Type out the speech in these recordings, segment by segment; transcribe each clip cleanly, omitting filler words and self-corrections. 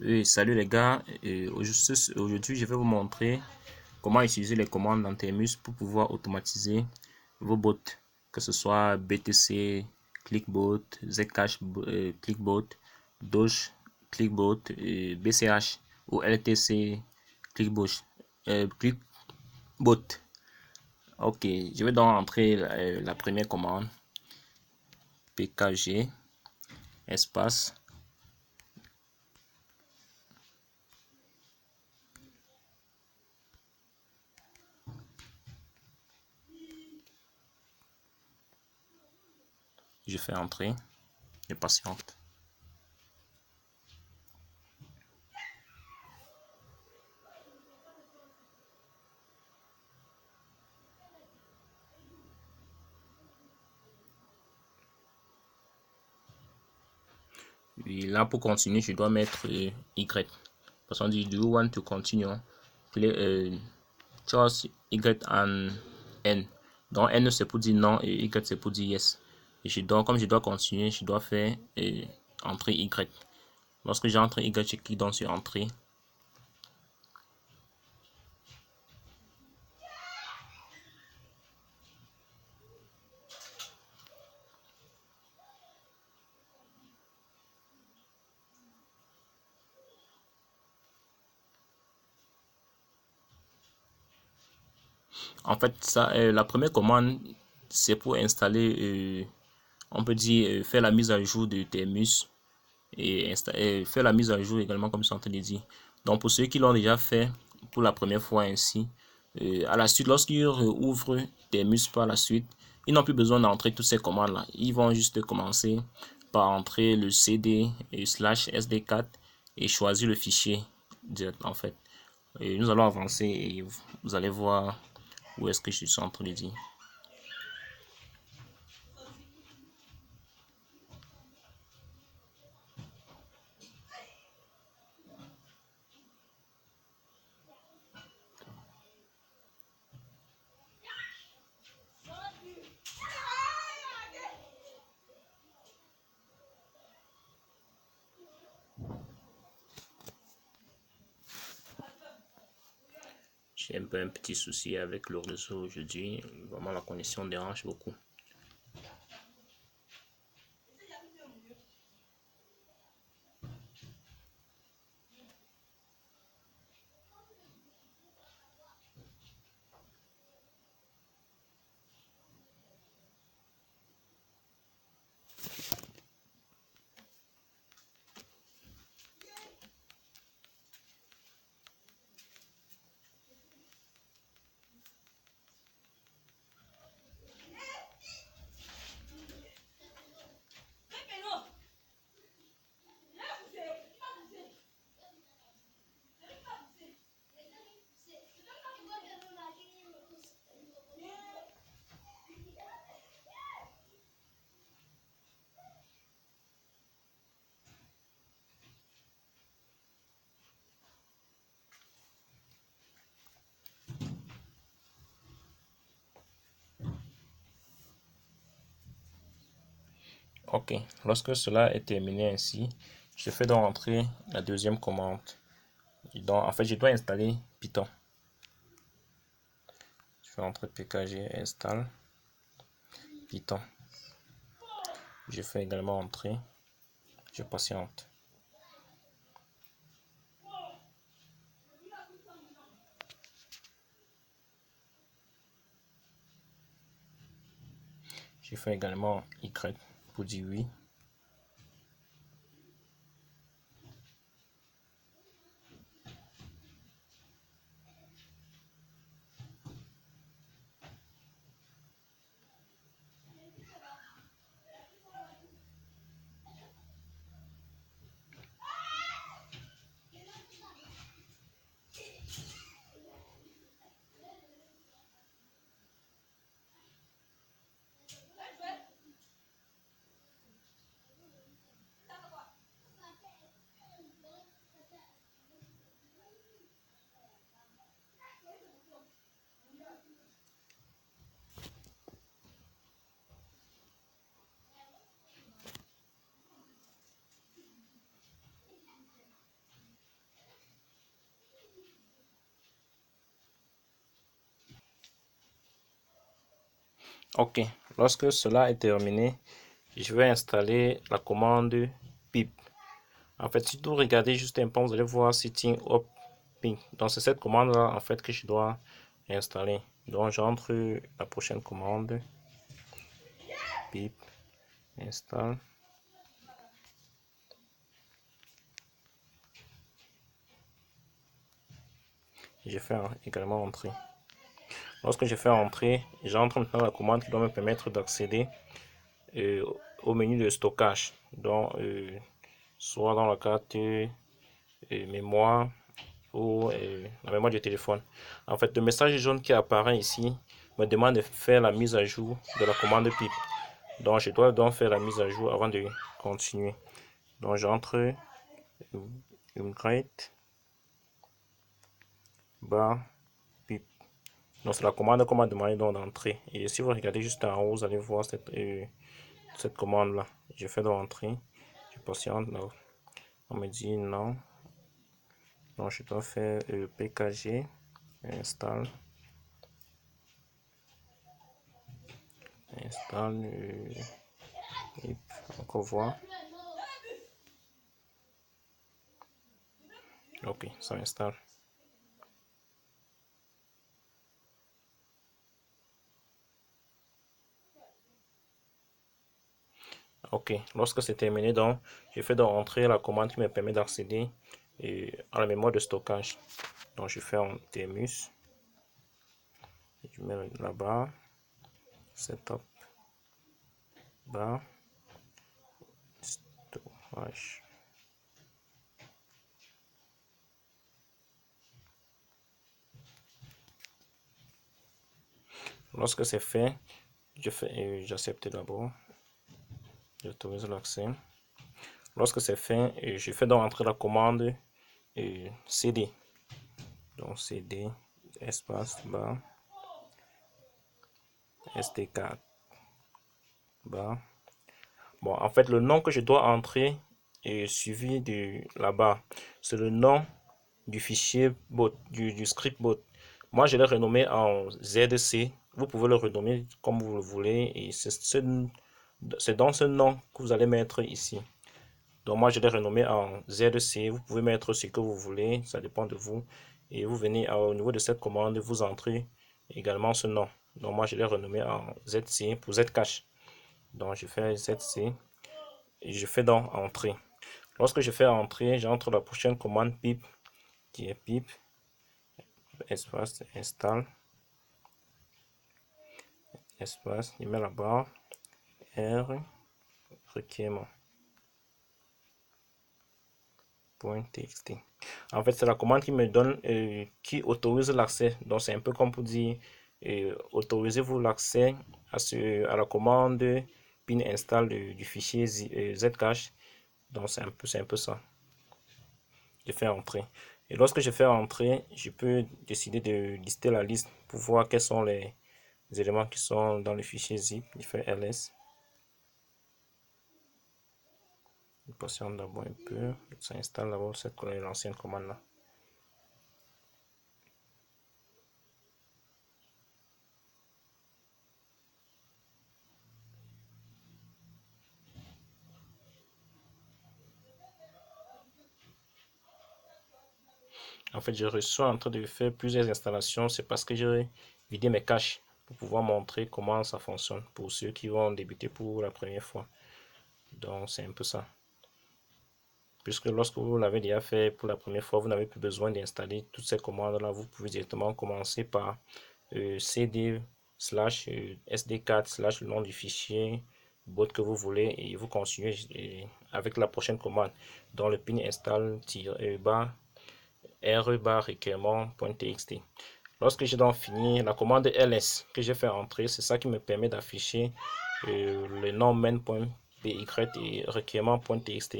Oui, salut les gars. Aujourd'hui, je vais vous montrer comment utiliser les commandes dans Thermus pour pouvoir automatiser vos bots, que ce soit BTC, Clickbot, Zcash, Clickbot, Doge, Clickbot, BCH ou LTC, Clickbot. Clickbot. Ok, je vais donc entrer la première commande, PKG, espace. Je fais entrer, je patiente. Et là, pour continuer, je dois mettre Y. Parce qu'on dit, do you want to continue? Choose Y and N. Donc, N c'est pour dire non et Y c'est pour dire yes. Et comme je dois continuer, je dois faire entrer Y. Lorsque j'entre Y, je clique donc sur entrée. En fait, ça, la première commande, c'est pour installer, on peut dire, faire la mise à jour de Thermus et faire la mise à jour également, comme c'est en train de dire. Donc, pour ceux qui l'ont déjà fait pour la première fois ainsi, à la suite, lorsqu'ils ouvrent Thermus par la suite, ils n'ont plus besoin d'entrer toutes ces commandes-là. Ils vont juste commencer par entrer le CD et slash SD4 et choisir le fichier direct en fait. Et nous allons avancer et vous allez voir où est-ce que je suis en train de dire. J'ai un peu un petit souci avec le réseau aujourd'hui. Vraiment, la connexion dérange beaucoup. Ok, lorsque cela est terminé ainsi, je fais donc entrer la deuxième commande. Donc, en fait, je dois installer Python. Je fais entrer pkg install Python. Je fais également entrer, je patiente. Je fais également Y pour dire oui. Ok, lorsque cela est terminé, je vais installer la commande pip. En fait, si vous regardez juste un peu, vous allez voir setting up ping. Donc c'est cette commande là en fait que je dois installer. Donc j'entre la prochaine commande pip install. Je fais également entrer. Lorsque je fais entrer, j'entre maintenant la commande qui doit me permettre d'accéder au menu de stockage. Donc soit dans la carte mémoire ou la mémoire du téléphone. En fait, le message jaune qui apparaît ici me demande de faire la mise à jour de la commande pip. Donc, je dois donc faire la mise à jour avant de continuer. Donc, j'entre upgrade bar pip. Donc, c'est la commande qu'on m'a demandé d'entrer. Et si vous regardez juste en haut, vous allez voir cette commande-là. Je fais donc entrer. Je patiente. Là. On me dit non. Donc, je dois faire pkg install. Installe. Encore voir. Ok, ça installe. Ok, lorsque c'est terminé, donc, je fais donc entrer la commande qui me permet d'accéder à la mémoire de stockage. Donc, je fais en thermus. Je mets là-bas. Setup. Bar. Storage. Lorsque c'est fait, j'accepte d'abord. J'autorise l'accès. Lorsque c'est fait, je fais donc entrer la commande cd. Donc cd espace bar sd4 bar. Bon, en fait, le nom que je dois entrer est suivi de là-bas. C'est le nom du fichier bot, du script bot. Moi, je l'ai renommé en ZC. Vous pouvez le renommer comme vous le voulez. Et c'est dans ce nom que vous allez mettre ici. Donc, moi, je l'ai renommé en ZC. Vous pouvez mettre ce que vous voulez. Ça dépend de vous. Et vous venez au niveau de cette commande, vous entrez également ce nom. Donc, moi, je l'ai renommé en ZC pour Zcash. Donc, je fais ZC. Et je fais donc entrer. Lorsque je fais entrer, j'entre la prochaine commande pip qui est pip espace install espace, je mets la barre R requêtement .txt. En fait, c'est la commande qui me donne, qui autorise l'accès. Donc, c'est un peu comme pour dire, autorisez-vous l'accès à la commande pin install du fichier Zcash. Donc, c'est un peu ça. Je fais entrer. Et lorsque je fais entrer, je peux décider de lister la liste pour voir quels sont les éléments qui sont dans le fichier zip. Je fais ls. Je patiente d'abord un peu. Ça installe d'abord l'ancienne commande là. En fait, je suis en train de faire plusieurs installations. C'est parce que j'ai vidé mes caches pour pouvoir montrer comment ça fonctionne pour ceux qui vont débuter pour la première fois. Donc, c'est un peu ça. Puisque lorsque vous l'avez déjà fait pour la première fois, vous n'avez plus besoin d'installer toutes ces commandes-là. Vous pouvez directement commencer par cd slash sd4 slash le nom du fichier bot que vous voulez et vous continuez avec la prochaine commande dans le pin install bar r bar requirement.txt. Lorsque j'ai donc fini la commande ls que j'ai fait entrer, c'est ça qui me permet d'afficher le nom main.py et requirement.txt.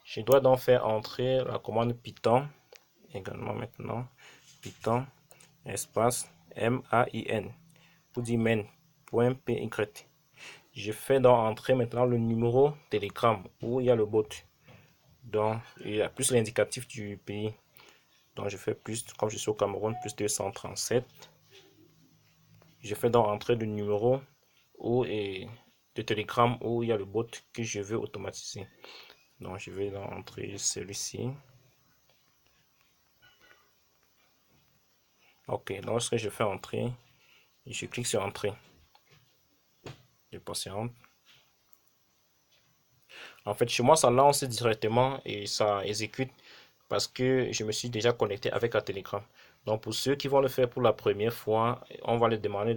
Je dois donc faire entrer la commande python également maintenant. Python espace main pour dire main.py. Je fais donc entrer maintenant le numéro Telegram où il y a le bot. Donc il y a plus l'indicatif du pays. Donc je fais plus, comme je suis au Cameroun, plus 237. Je fais donc entrer le numéro ou de Telegram où il y a le bot que je veux automatiser. Donc je vais entrer celui-ci. Ok, lorsque je fais entrer, je clique sur entrée. Je patiente. En fait, chez moi, ça lance directement et ça exécute parce que je me suis déjà connecté avec un Telegram. Donc, pour ceux qui vont le faire pour la première fois, on va leur demander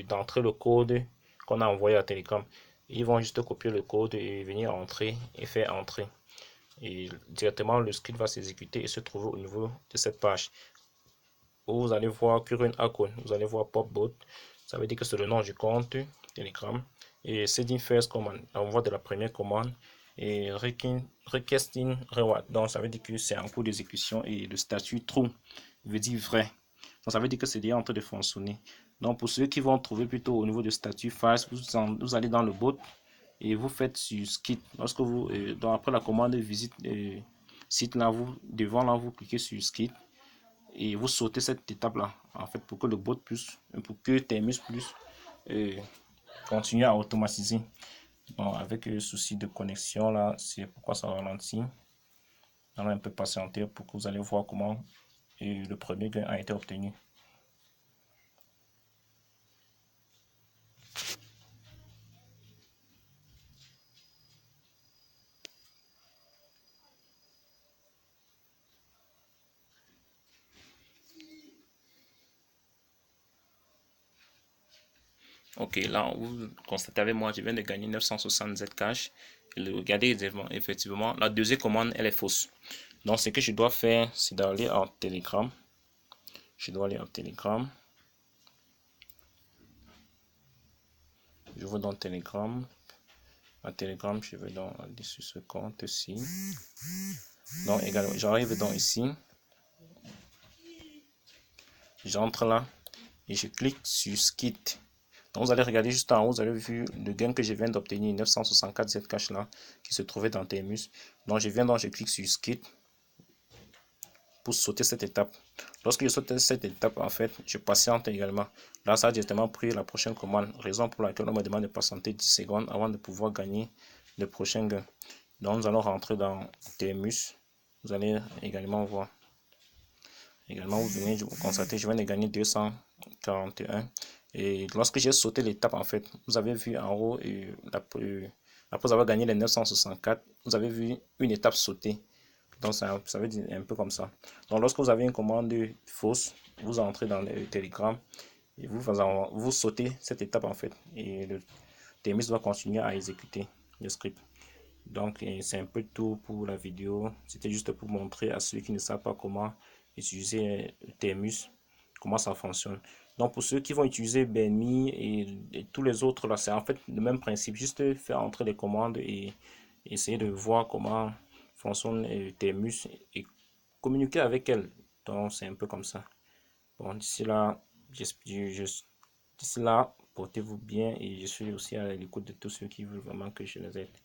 d'entrer le code qu'on a envoyé à Telegram. Ils vont juste copier le code et venir entrer et faire entrer. Et directement, le script va s'exécuter et se trouver au niveau de cette page. Où vous allez voir Current Account, vous allez voir Popbot. Ça veut dire que c'est le nom du compte Telegram. Et Sending First Command, l'envoi de la première commande. Et Requesting Reward. Donc ça veut dire que c'est en cours d'exécution et le statut True veut dire vrai. Donc ça veut dire que c'est déjà en train de fonctionner. Donc pour ceux qui vont trouver plutôt au niveau de statut False, vous allez dans le bot et vous faites sur Skip. Lorsque vous, donc après la commande visite site là, devant là, vous cliquez sur Skip et vous sautez cette étape là en fait pour que le bot puisse, pour que Thermos puisse continuer à automatiser. Bon, avec le souci de connexion là, c'est pourquoi ça ralentit. On va un peu patienter pour que vous allez voir comment le premier gain a été obtenu. Ok, là, vous constatez avec moi, je viens de gagner 960 cash. Regardez, effectivement, la deuxième commande, elle est fausse. Donc, ce que je dois faire, c'est d'aller en Telegram. Je dois aller en Telegram. Je vais dans Telegram. En Telegram, je vais dans sur ce compte-ci. Donc, également, j'arrive dans ici. J'entre là et je clique sur Skit. Donc, vous allez regarder juste en haut, vous avez vu le gain que je viens d'obtenir, 964 Zcash là, qui se trouvait dans Thermos. Donc, je clique sur Skit pour sauter cette étape. Lorsque je saute cette étape, en fait, je patiente également. Là, ça a directement pris la prochaine commande, raison pour laquelle on me demande de patienter 10 secondes avant de pouvoir gagner le prochain gain. Donc, nous allons rentrer dans Thermos. Vous allez également voir. Également, vous venez vous constater, je viens de gagner 241. Et lorsque j'ai sauté l'étape, en fait, vous avez vu en haut, après avoir gagné les 964, vous avez vu une étape sautée. Donc, ça veut dire un peu comme ça. Donc, lorsque vous avez une commande fausse, vous entrez dans le Telegram et vous sautez cette étape, en fait. Et le TMS va continuer à exécuter le script. Donc, c'est un peu tout pour la vidéo. C'était juste pour montrer à ceux qui ne savent pas comment utiliser Thermos, comment ça fonctionne. Donc, pour ceux qui vont utiliser BenMe et tous les autres, là, c'est en fait le même principe. Juste faire entrer les commandes et essayer de voir comment fonctionne Thermos et communiquer avec elle. Donc, c'est un peu comme ça. Bon, d'ici là, d'ici là, portez-vous bien et je suis aussi à l'écoute de tous ceux qui veulent vraiment que je les aide.